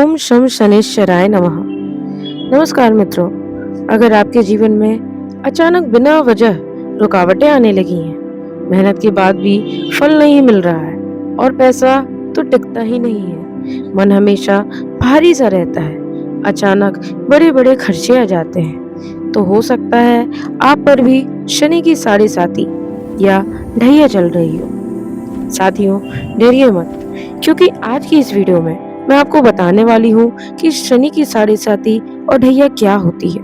ओम शम शनेश्वराय नमः। नमस्कार मित्रों, अगर आपके जीवन में अचानक बिना वजह रुकावटें आने लगी हैं, मेहनत के बाद भी फल नहीं मिल रहा है और पैसा तो टिकता ही नहीं है, मन हमेशा भारी सा रहता है, अचानक बड़े बड़े खर्चे आ जाते हैं, तो हो सकता है आप पर भी शनि की साढ़े साती या ढैया चल रही हो। साथियों, डरिए मत, क्योंकि आज की इस वीडियो में मैं आपको बताने वाली हूँ कि शनि की साढ़े साती और ढैया क्या होती है,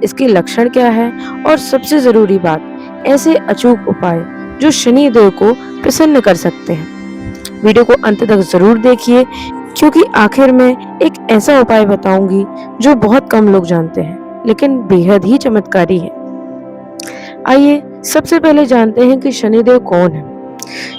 इसके लक्षण क्या है और सबसे जरूरी बात, ऐसे अचूक उपाय जो शनि देव को प्रसन्न कर सकते हैं। वीडियो को अंत तक जरूर देखिए, क्योंकि आखिर में एक ऐसा उपाय बताऊंगी जो बहुत कम लोग जानते हैं लेकिन बेहद ही चमत्कारी है। आइए सबसे पहले जानते हैं कि शनिदेव कौन है।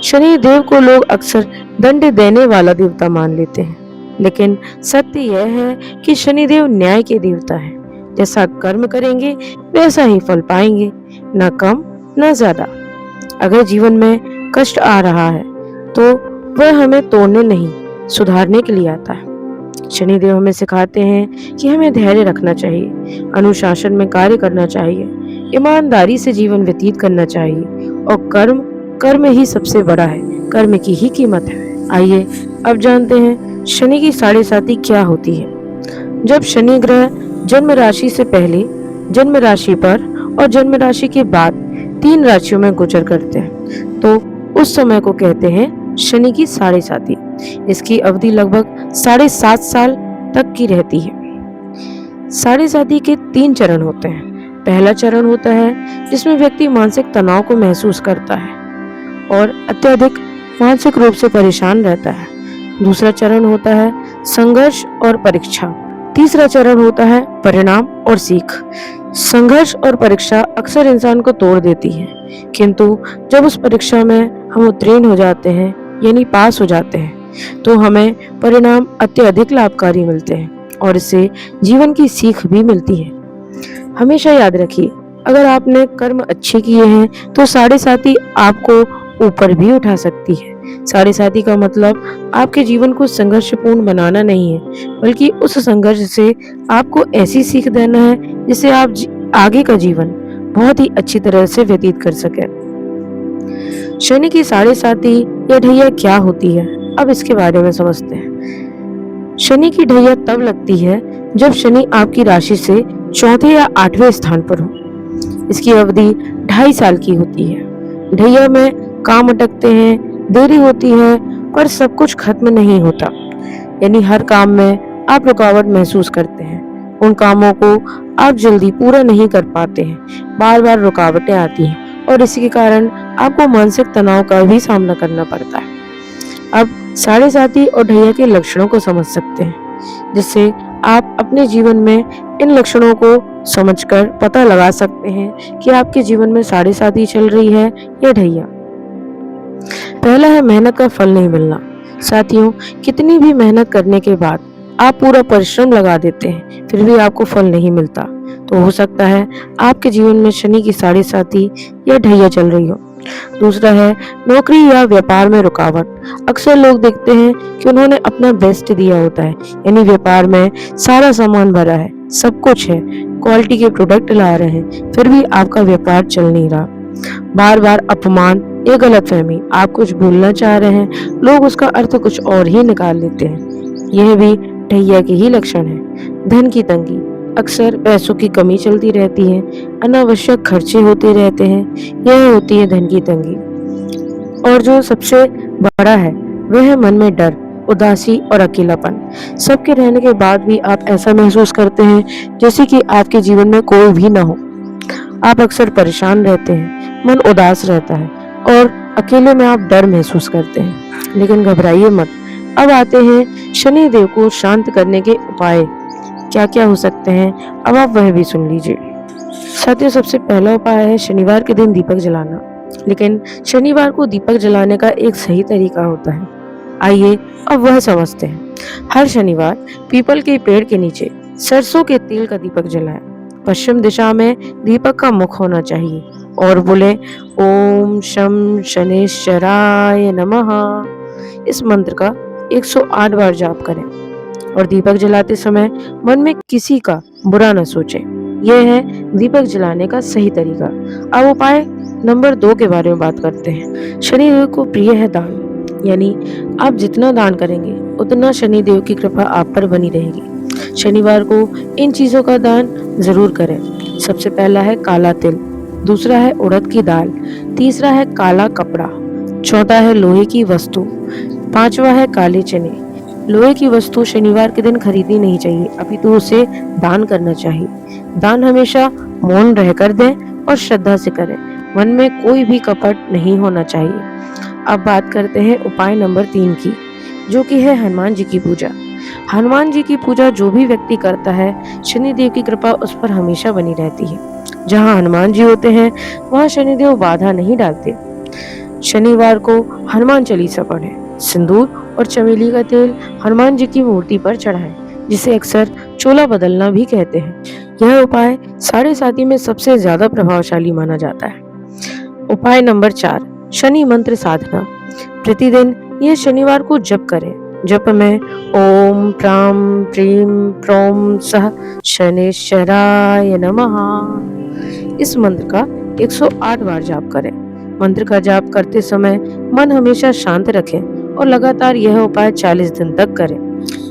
शनि देव को लोग अक्सर दंड देने वाला देवता मान लेते हैं, लेकिन सत्य यह है कि शनिदेव न्याय के देवता हैं। जैसा कर्म करेंगे वैसा ही फल पाएंगे, न कम न ज्यादा। अगर जीवन में कष्ट आ रहा है तो वह हमें तोड़ने नहीं, सुधारने के लिए आता है। शनिदेव हमें सिखाते हैं कि हमें धैर्य रखना चाहिए, अनुशासन में कार्य करना चाहिए, ईमानदारी से जीवन व्यतीत करना चाहिए और कर्म ही सबसे बड़ा है, कर्म की ही कीमत है। आइए अब जानते हैं शनि की साढ़े साती क्या होती है। जब शनि ग्रह जन्म राशि से पहले, जन्म राशि पर और जन्म राशि के बाद 3 राशियों में गोचर करते हैं तो उस समय को कहते हैं शनि की साढ़े साती। इसकी अवधि लगभग 7.5 साल तक की रहती है। साढ़े साती के 3 चरण होते हैं। पहला चरण होता है जिसमें व्यक्ति मानसिक तनाव को महसूस करता है और अत्यधिक मानसिक रूप से परेशान रहता है। दूसरा चरण होता है संघर्ष और परीक्षा। तीसरा चरण होता है परिणाम और सीख। संघर्ष और परीक्षा अक्सर इंसान को तोड़ देती है, किंतु जब उस परीक्षा में हम उत्तीर्ण हो जाते हैं यानी पास हो जाते हैं तो हमें परिणाम अत्यधिक लाभकारी मिलते हैं और इससे जीवन की सीख भी मिलती है। हमेशा याद रखिए, अगर आपने कर्म अच्छे किए हैं तो साढ़े साती आपको ऊपर भी उठा सकती है। साढ़े साती का मतलब आपके जीवन को संघर्षपूर्ण बनाना नहीं है, बल्कि उस संघर्ष से आपको ऐसी सीख देना है जिससे आप आगे का जीवन बहुत ही अच्छी तरह से व्यतीत कर सके। शनि की साढ़े साती या ढैया क्या होती है, अब इसके बारे में समझते हैं। शनि की ढैया तब लगती है जब शनि आपकी राशि से चौथे या 8वें स्थान पर हो। इसकी अवधि 2.5 साल की होती है। ढैया में काम अटकते हैं, देरी होती है, पर सब कुछ खत्म नहीं होता, यानी हर काम में आप रुकावट महसूस करते हैं। उन कामों को आप जल्दी पूरा नहीं कर पाते हैं, बार बार रुकावटें आती हैं और इसी के कारण आपको मानसिक तनाव का भी सामना करना पड़ता है। अब साढ़े साती और ढैया के लक्षणों को समझ सकते हैं, जिससे आप अपने जीवन में इन लक्षणों को समझकर पता लगा सकते हैं कि आपके जीवन में साढ़े साती चल रही है या ढैया। पहला है मेहनत का फल नहीं मिलना। साथियों, कितनी भी मेहनत करने के बाद आप पूरा परिश्रम लगा देते हैं, फिर भी आपको फल नहीं मिलता, तो हो सकता है आपके जीवन में शनि की साढ़े साती या ढैया चल रही हो। दूसरा है नौकरी या व्यापार में रुकावट। अक्सर लोग देखते हैं कि उन्होंने अपना बेस्ट दिया होता है, यानी व्यापार में सारा सामान भरा है, सब कुछ है, क्वालिटी के प्रोडक्ट ला रहे हैं, फिर भी आपका व्यापार चल नहीं रहा। बार बार अपमान या गलतफहमी, आप कुछ भूलना चाह रहे हैं, लोग उसका अर्थ कुछ और ही निकाल लेते हैं। यह भी ढैया के ही लक्षण है। धन की तंगी, अक्सर पैसों की कमी चलती रहती है, अनावश्यक खर्चे होते रहते हैं, यह होती है धन की तंगी। और जो सबसे बड़ा है वह है मन में डर, उदासी और अकेलापन। सबके रहने के बाद भी आप ऐसा महसूस करते हैं जैसे कि आपके जीवन में कोई भी ना हो। आप अक्सर परेशान रहते हैं, मन उदास रहता है और अकेले में आप डर महसूस करते हैं। लेकिन घबराइए मत, अब आते हैं शनि देव को शांत करने के उपाय क्या क्या हो सकते हैं, अब आप वह भी सुन लीजिए। साथियों, सबसे पहला उपाय है शनिवार के दिन दीपक जलाना। लेकिन शनिवार को दीपक जलाने का एक सही तरीका होता है, आइए अब वह समझते हैं। हर शनिवार पीपल के पेड़ के नीचे सरसों के तेल का दीपक जलाएं। पश्चिम दिशा में दीपक का मुख होना चाहिए और बोले ओम शम शनेश्वराय नमः। इस मंत्र का 108 बार जाप करें और दीपक जलाते समय मन में किसी का बुरा न सोचें। यह है दीपक जलाने का सही तरीका। अब उपाय नंबर 2 के बारे में बात करते हैं। शनिदेव को प्रिय है दान, यानी आप जितना दान करेंगे उतना शनिदेव की कृपा आप पर बनी रहेगी। शनिवार को इन चीजों का दान जरूर करें। सबसे पहला है काला तिल, दूसरा है उड़द की दाल, तीसरा है काला कपड़ा, चौथा है लोहे की वस्तु, पांचवा है काले चने। लोहे की वस्तु शनिवार के दिन खरीदनी नहीं चाहिए, अपितु उसे दान करना चाहिए। दान हमेशा मौन रहकर दें और श्रद्धा से करें। मन में कोई भी कपट नहीं होना चाहिए। अब बात करते हैं उपाय नंबर 3 की, जो कि है हनुमान जी की पूजा। हनुमान जी की पूजा जो भी व्यक्ति करता है, शनिदेव की कृपा उस पर हमेशा बनी रहती है। जहाँ हनुमान जी होते हैं वहाँ शनिदेव बाधा नहीं डालते। शनिवार को हनुमान चालीसा पढ़ें। सिंदूर और चमेली का तेल हनुमान जी की मूर्ति पर चढ़ाएं, जिसे अक्सर चोला बदलना भी कहते हैं। यह उपाय साढ़े साथी में सबसे ज्यादा प्रभावशाली माना जाता है। उपाय नंबर 4, शनि मंत्र साधना। प्रतिदिन यह शनिवार को जप करें। जप में ओम प्राम प्रीम प्रोम सह शनेश्वराय नमः इस मंत्र का 108 बार जाप करें। मंत्र का जाप करते समय मन हमेशा शांत रखें और लगातार यह उपाय 40 दिन तक करें।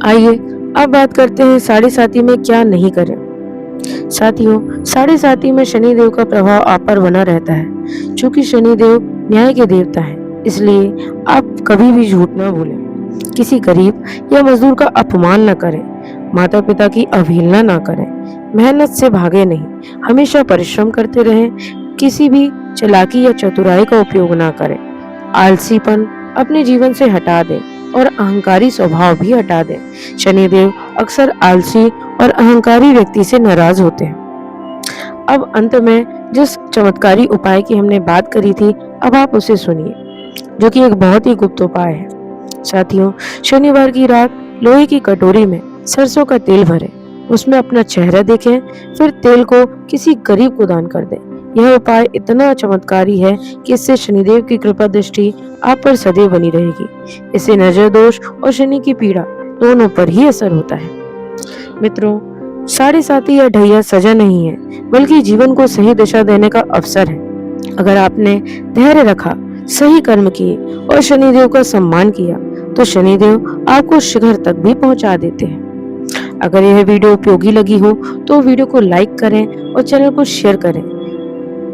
आइए अब बात करते हैं साढ़े साथी में क्या नहीं करें। साथियों, साढ़े साथी में शनिदेव का प्रभाव आप पर बना रहता है। चूंकि शनिदेव न्याय के देवता है, इसलिए आप कभी भी झूठ न बोलें, किसी गरीब या मजदूर का अपमान न करें, माता पिता की अवहेलना न करें, मेहनत से भागे नहीं, हमेशा परिश्रम करते रहें, किसी भी चालाकी या चतुराई का उपयोग न करें, आलसीपन अपने जीवन से हटा दें और अहंकारी स्वभाव भी हटा दें। शनिदेव अक्सर आलसी और अहंकारी व्यक्ति से नाराज होते हैं। अब अंत में जिस चमत्कारी उपाय की हमने बात करी थी, अब आप उसे सुनिए, जो कि एक बहुत ही गुप्त उपाय है। साथियों, शनिवार की रात लोहे की कटोरी में सरसों का तेल भरें, उसमें अपना चेहरा देखें, फिर तेल को किसी गरीब को दान कर दें। यह उपाय इतना चमत्कारी है कि इससे शनिदेव की कृपा दृष्टि आप पर सदैव बनी रहेगी। इससे नजर दोष और शनि की पीड़ा दोनों पर ही असर होता है। मित्रों, साढ़े साथी या ढैया सजा नहीं है, बल्कि जीवन को सही दिशा देने का अवसर है। अगर आपने धैर्य रखा, सही कर्म किए और शनिदेव का सम्मान किया, तो शनिदेव आपको शिखर तक भी पहुंचा देते हैं। अगर यह वीडियो उपयोगी लगी हो तो वीडियो को लाइक करें और चैनल को शेयर करें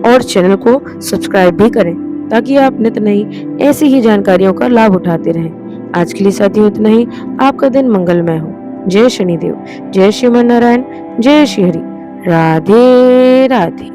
और चैनल को सब्सक्राइब भी करें, ताकि आप नित नई ऐसी ही जानकारियों का लाभ उठाते रहें। आज के लिए साथियों इतना ही। आपका दिन मंगलमय हो। जय शनिदेव, जय श्रीमन नारायण, जय श्री हरि, राधे राधे।